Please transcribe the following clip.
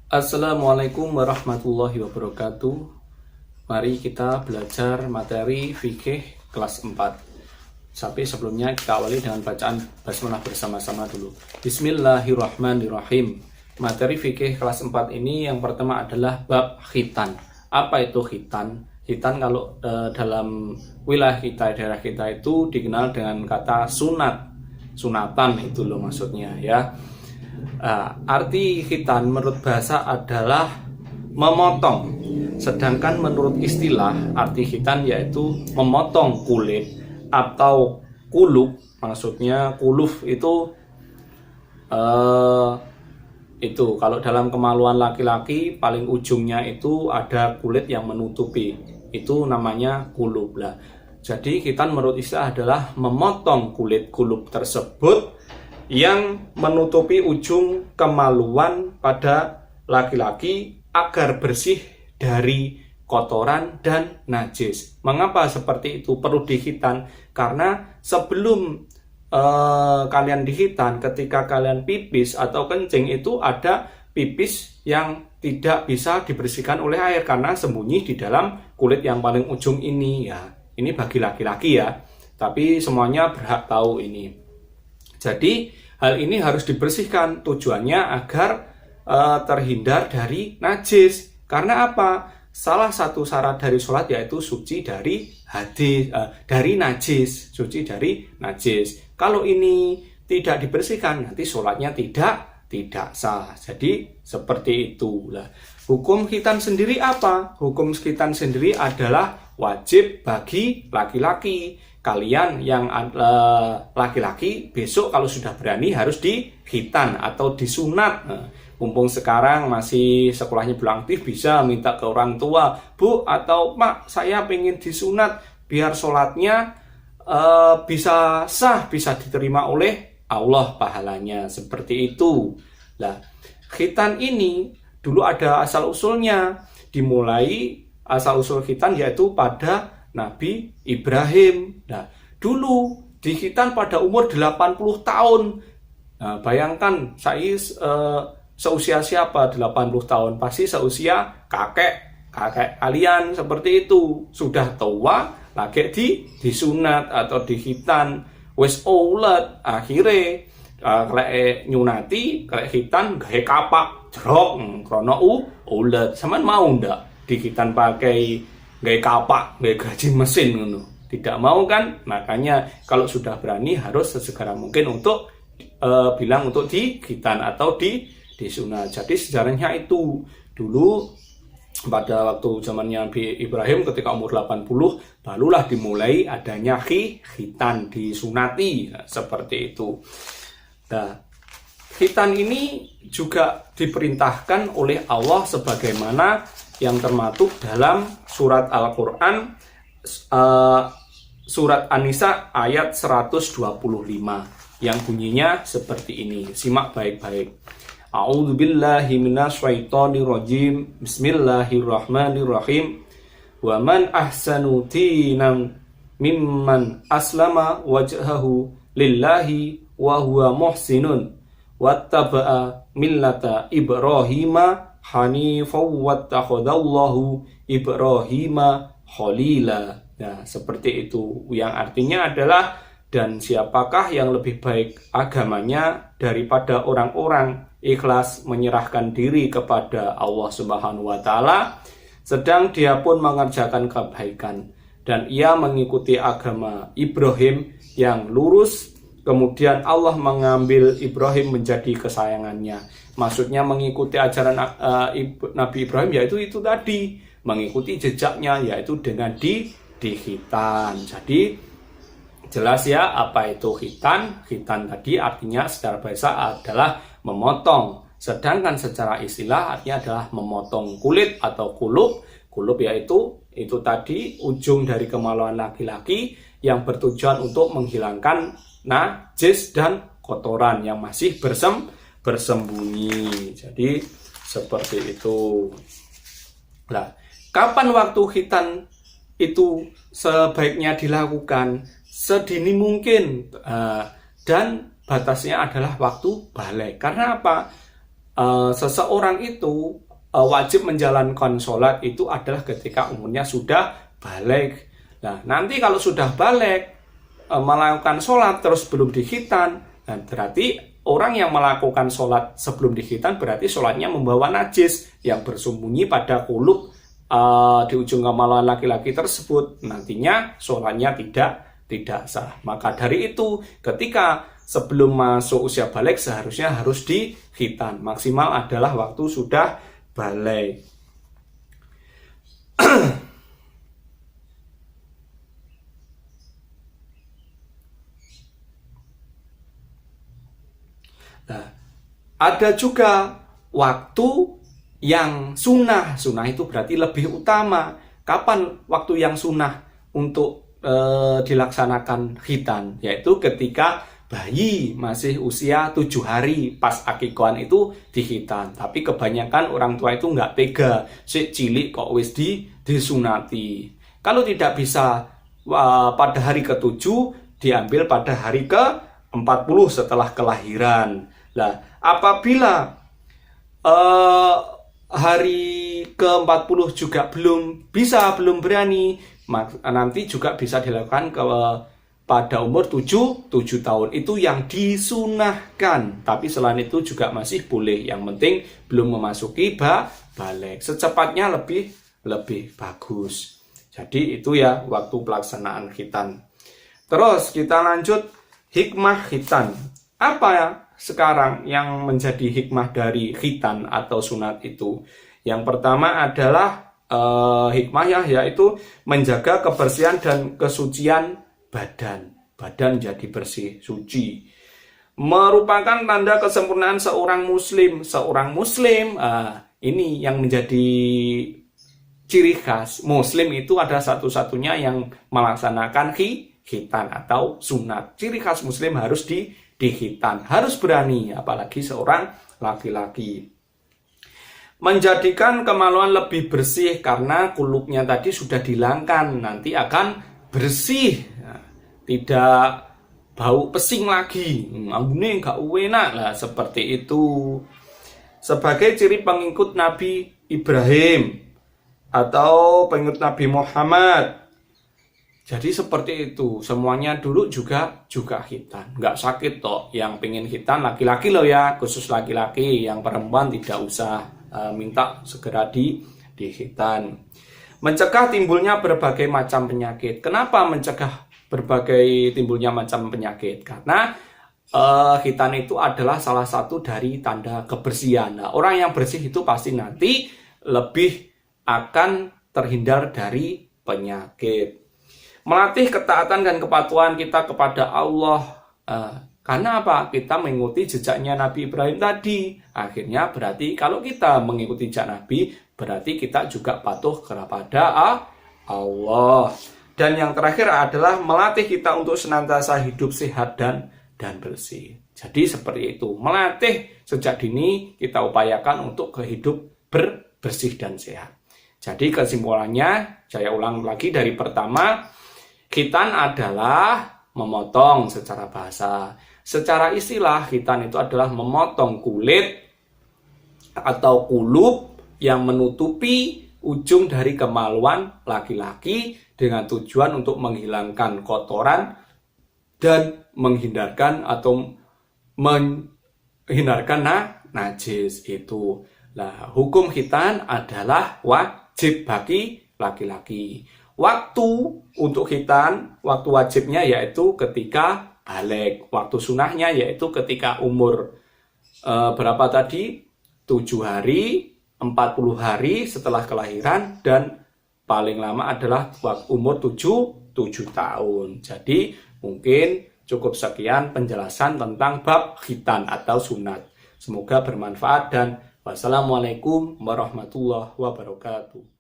Assalamualaikum warahmatullahi wabarakatuh. Mari kita belajar materi fikih kelas 4. Tapi sebelumnya kita awali dengan bacaan basmalah bersama-sama dulu. Bismillahirrahmanirrahim. Materi fikih kelas 4 ini yang pertama adalah bab khitan. Apa itu khitan? Khitan kalau dalam wilayah kita, daerah kita itu dikenal dengan kata sunat. Sunatan itu loh maksudnya ya. Arti khitan menurut bahasa adalah memotong. Sedangkan menurut istilah arti khitan yaitu memotong kulit atau kuluf. Maksudnya kuluf itu kalau dalam kemaluan laki-laki paling ujungnya itu ada kulit yang menutupi. Itu namanya kuluf lah. Jadi khitan menurut istilah adalah memotong kulit kuluf tersebut yang menutupi ujung kemaluan pada laki-laki agar bersih dari kotoran dan najis. Mengapa seperti itu perlu dikhitan? Karena sebelum kalian dikhitan, ketika kalian pipis atau kencing itu ada pipis yang tidak bisa dibersihkan oleh air karena sembunyi di dalam kulit yang paling ujung ini ya. Ini bagi laki-laki ya. Tapi semuanya berhak tahu ini. Jadi hal ini harus dibersihkan, tujuannya agar terhindar dari najis. Karena apa? Salah satu syarat dari sholat yaitu suci dari najis, suci dari najis. Kalau ini tidak dibersihkan, nanti sholatnya tidak sah. Jadi seperti itu. Nah, hukum khitan sendiri apa? Hukum khitan sendiri adalah wajib bagi laki-laki. Kalian yang laki-laki besok kalau sudah berani harus dikhitan atau disunat. Mumpung sekarang masih sekolahnya belum aktif, bisa minta ke orang tua, Bu atau Mak, saya pengen disunat biar sholatnya bisa sah, bisa diterima oleh Allah pahalanya. Seperti itu. Nah, khitan ini dulu ada asal usulnya. Dimulai asal usul khitan yaitu pada Nabi Ibrahim. Nah, dulu dikhitan pada umur 80 tahun. Nah, bayangkan saya seusia siapa 80 tahun? Pasti seusia kakek kalian seperti itu. Sudah tua, lagi disunat atau dikhitan. Wes ulet akhirnya klek nyunati, klek khitan gawe kapak jerok krono ulet. Saman mau ndak dikhitan pakai gaya kapak, gaya gaji mesin gitu. Tidak mau kan? Makanya kalau sudah berani harus sesegera mungkin untuk bilang untuk dikhitan atau disunat. Jadi sejarahnya itu dulu pada waktu zamannya Nabi Ibrahim ketika umur 80 barulah dimulai adanya khitan, disunati. Nah, seperti itu. Nah, khitan ini juga diperintahkan oleh Allah sebagaimana yang termaktub dalam surat Al-Quran surat An-Nisa ayat 125 yang bunyinya seperti ini. Simak baik-baik. A'udzubillahi minasyaitonirrajim. Bismillahirrahmanirrahim. Wa man ahsanu dinan mimman aslama wajhahu lillahi wa huwa muhsinun wattaba'a millata Ibrahima Hanifaw wattakhadallahu Ibrahima khalila. Nah, seperti itu. Yang artinya adalah dan siapakah yang lebih baik agamanya daripada orang-orang ikhlas menyerahkan diri kepada Allah Subhanahu wa taala sedang dia pun mengerjakan kebaikan dan ia mengikuti agama Ibrahim yang lurus. Kemudian Allah mengambil Ibrahim menjadi kesayangannya. Maksudnya mengikuti ajaran Nabi Ibrahim yaitu itu tadi. Mengikuti jejaknya yaitu dengan dikhitan. Jadi jelas ya apa itu khitan. Khitan tadi artinya secara bahasa adalah memotong. Sedangkan secara istilah artinya adalah memotong kulit atau kulub. Kulub yaitu itu tadi ujung dari kemaluan laki-laki yang bertujuan untuk menghilangkan najis dan kotoran yang masih bersembunyi. Jadi seperti itu. Nah, kapan waktu khitan itu sebaiknya dilakukan? Sedini mungkin dan batasnya adalah waktu balik. Karena apa? seseorang itu wajib menjalankan sholat itu adalah ketika umurnya sudah balik. Nah, nanti kalau sudah balik melakukan sholat terus belum dikhitan, nah berarti orang yang melakukan sholat sebelum dikhitan berarti sholatnya membawa najis yang bersembunyi pada kulub di ujung kemaluan laki-laki tersebut. Nantinya sholatnya tidak sah. Maka dari itu ketika sebelum masuk usia balik seharusnya harus dikhitan. Maksimal adalah waktu sudah balik. Nah, ada juga waktu yang sunnah. Sunnah itu berarti lebih utama. Kapan waktu yang sunnah untuk dilaksanakan khitan? Yaitu ketika bayi masih usia 7 hari pas akikohan itu dikhitan. Tapi kebanyakan orang tua itu nggak tega, si cilik kok wis disunati. Kalau tidak bisa pada hari ke-7, diambil pada hari ke-40 setelah kelahiran. Nah, apabila hari ke-40 juga belum berani, nanti juga bisa dilakukan pada umur 7 tahun. Itu yang disunahkan. Tapi selain itu juga masih boleh. Yang penting belum memasuki balik. Secepatnya lebih bagus. Jadi itu ya waktu pelaksanaan khitan. Terus kita lanjut hikmah khitan. Apa ya sekarang yang menjadi hikmah dari khitan atau sunat itu? Yang pertama adalah hikmah yaitu menjaga kebersihan dan kesucian badan jadi bersih, suci. Merupakan tanda kesempurnaan seorang muslim. Ini yang menjadi ciri khas. Muslim itu ada satu-satunya yang melaksanakan khitan atau sunat. Ciri khas muslim harus dikhitan, harus berani, apalagi seorang laki-laki. Menjadikan kemaluan lebih bersih karena kulupnya tadi sudah dihilangkan, nanti akan bersih. Tidak bau pesing lagi, ambune nggak enak lah, seperti itu. Sebagai ciri pengikut Nabi Ibrahim atau pengikut Nabi Muhammad. Jadi seperti itu, semuanya dulu juga khitan, nggak sakit toh. Yang pengen khitan laki-laki loh ya, khusus laki-laki, yang perempuan tidak usah minta segera dikhitan. Mencegah timbulnya berbagai macam penyakit. Kenapa mencegah berbagai timbulnya macam penyakit? Karena khitan itu adalah salah satu dari tanda kebersihan. Nah, orang yang bersih itu pasti nanti lebih akan terhindar dari penyakit. Melatih ketaatan dan kepatuhan kita kepada Allah. Karena apa? Kita mengikuti jejaknya Nabi Ibrahim tadi. Akhirnya berarti kalau kita mengikuti jejak Nabi, berarti kita juga patuh kepada Allah. Dan yang terakhir adalah melatih kita untuk senantiasa hidup sehat dan bersih. Jadi seperti itu. Melatih sejak dini kita upayakan untuk hidup bersih dan sehat. Jadi kesimpulannya, saya ulang lagi dari pertama, khitan adalah memotong secara bahasa. Secara istilah, khitan itu adalah memotong kulit atau kulub yang menutupi ujung dari kemaluan laki-laki dengan tujuan untuk menghilangkan kotoran dan menghindarkan najis itu. Nah, hukum khitan adalah wajib bagi laki-laki. Waktu untuk khitan, waktu wajibnya yaitu ketika balik. Waktu sunahnya yaitu ketika umur berapa tadi? 7 hari, 40 hari setelah kelahiran, dan paling lama adalah umur 7 tahun. Jadi mungkin cukup sekian penjelasan tentang bab khitan atau sunat. Semoga bermanfaat dan wassalamualaikum warahmatullahi wabarakatuh.